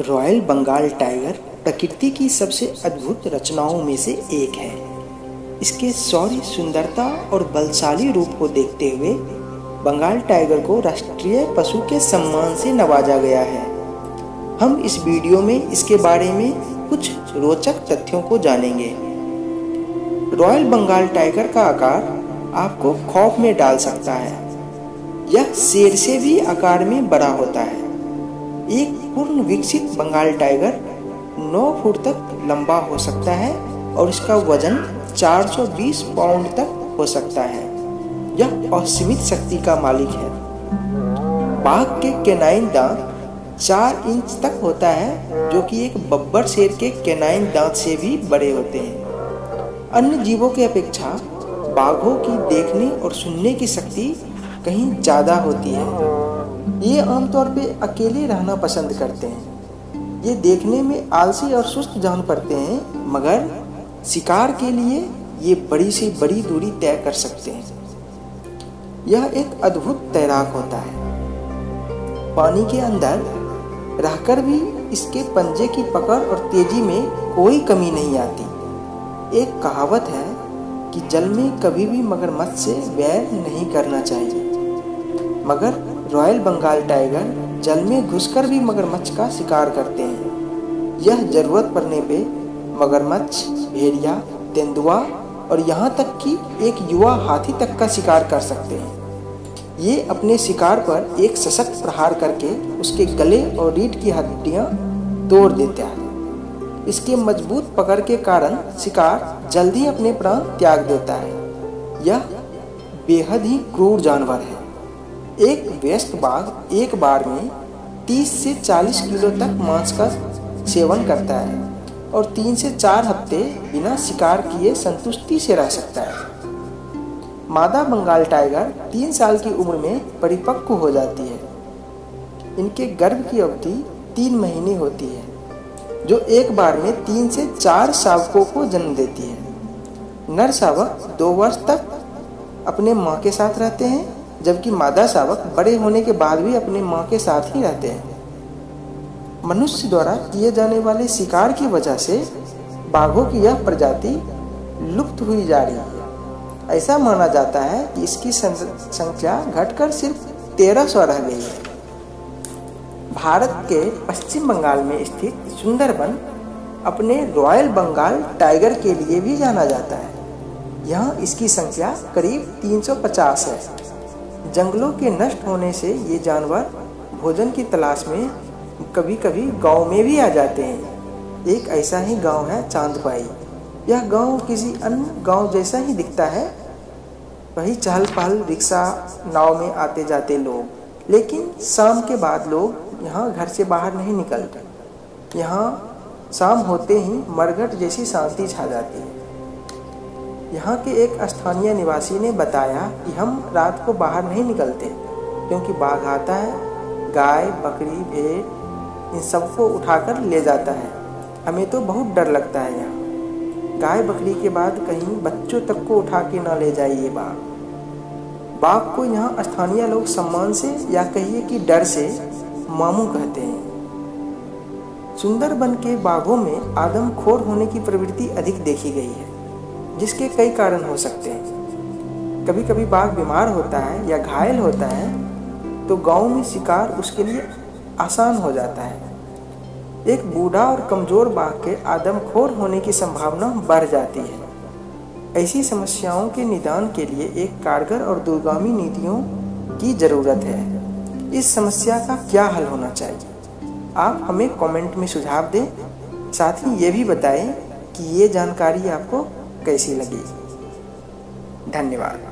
Royal Bengal tiger प्रकृति की सबसे अद्भुत रचनाओं में से एक है। इसके शौर्य, सुंदरता और बलशाली रूप को देखते हुए बंगाल टाइगर को राष्ट्रीय पशु के सम्मान से नवाजा गया है। हम इस वीडियो में इसके बारे में कुछ रोचक तथ्यों को जानेंगे। रॉयल बंगाल टाइगर का आकार आपको खौफ में डाल सकता है। यह शेर से भी आकार में बड़ा होता है। एक पूर्ण विकसित बंगाल टाइगर 9 फुट तक लंबा हो सकता है और इसका वजन 420 पाउंड तक हो सकता है। यह असीमित शक्ति का मालिक है। बाघ के कैनाइन दांत 4 इंच तक होता है, जो कि एक बब्बर शेर के कैनाइन दांत से भी बड़े होते हैं। अन्य जीवों की अपेक्षा बाघों की देखने और सुनने की शक्ति कहीं ज़्यादा होती है। ये आमतौर पे अकेले रहना पसंद करते हैं। ये देखने में आलसी और सुस्त जान पड़ते हैं, मगर शिकार के लिए ये बड़ी से बड़ी दूरी तय कर सकते हैं। यह एक अद्भुत तैराक होता है। पानी के अंदर रहकर भी इसके पंजे की पकड़ और तेजी में कोई कमी नहीं आती। एक कहावत है कि जल में कभी भी मगरमच्छ से वैर नहीं करना चाहिए, मगर रॉयल बंगाल टाइगर जल में घुसकर भी मगरमच्छ का शिकार करते हैं। यह जरूरत पड़ने पे मगरमच्छ, भेड़िया, तेंदुआ और यहाँ तक कि एक युवा हाथी तक का शिकार कर सकते हैं। ये अपने शिकार पर एक सशक्त प्रहार करके उसके गले और रीढ़ की हड्डियाँ तोड़ देता है। इसके मजबूत पकड़ के कारण शिकार जल्दी अपने प्राण त्याग देता है। यह बेहद ही क्रूर जानवर है। एक वयस्क बाघ एक बार में 30 से 40 किलो तक मांस का सेवन करता है और 3 से 4 हफ्ते बिना शिकार किए संतुष्टि से रह सकता है। मादा बंगाल टाइगर 3 साल की उम्र में परिपक्व हो जाती है। इनके गर्भ की अवधि 3 महीने होती है, जो एक बार में 3 से 4 शावकों को जन्म देती है। नर शावक 2 वर्ष तक अपने मां के साथ रहते हैं, जबकि मादा शावक बड़े होने के बाद भी अपने मां के साथ ही रहते हैं। मनुष्य द्वारा किए जाने वाले शिकार की वजह से बाघों की यह प्रजाति लुप्त हुई जा रही है। ऐसा माना जाता है कि इसकी संख्या घटकर सिर्फ 1300 रह गई है। भारत के पश्चिम बंगाल में स्थित सुंदरबन अपने रॉयल बंगाल टाइगर के लिए भी जाना जाता है। यहाँ इसकी संख्या करीब 350 है। जंगलों के नष्ट होने से ये जानवर भोजन की तलाश में कभी कभी गांव में भी आ जाते हैं। एक ऐसा ही गांव है चांदपाई। यह गांव किसी अन्य गांव जैसा ही दिखता है। वही चहल पहल, रिक्शा, नाव में आते जाते लोग, लेकिन शाम के बाद लोग यहाँ घर से बाहर नहीं निकलते। यहाँ शाम होते ही मरघट जैसी शांति छा जाती है। यहाँ के एक स्थानीय निवासी ने बताया कि हम रात को बाहर नहीं निकलते क्योंकि बाघ आता है, गाय, बकरी, भेड़ इन सबको उठाकर ले जाता है। हमें तो बहुत डर लगता है। यहाँ गाय बकरी के बाद कहीं बच्चों तक को उठा के ना ले जाए ये बाघ। बाघ को यहाँ स्थानीय लोग सम्मान से या कहिए कि डर से मामू कहते हैं। सुंदरबन के बाघों में आदमखोर होने की प्रवृत्ति अधिक देखी गई है, जिसके कई कारण हो सकते हैं। कभी कभी बाघ बीमार होता है या घायल होता है तो गांव में शिकार उसके लिए आसान हो जाता है। एक बूढ़ा और कमज़ोर बाघ के आदमखोर होने की संभावना बढ़ जाती है। ऐसी समस्याओं के निदान के लिए एक कारगर और दूरगामी नीतियों की ज़रूरत है। इस समस्या का क्या हल होना चाहिए? आप हमें कमेंट में सुझाव दें। साथ ही ये भी बताएं कि ये जानकारी आपको कैसी लगी। धन्यवाद।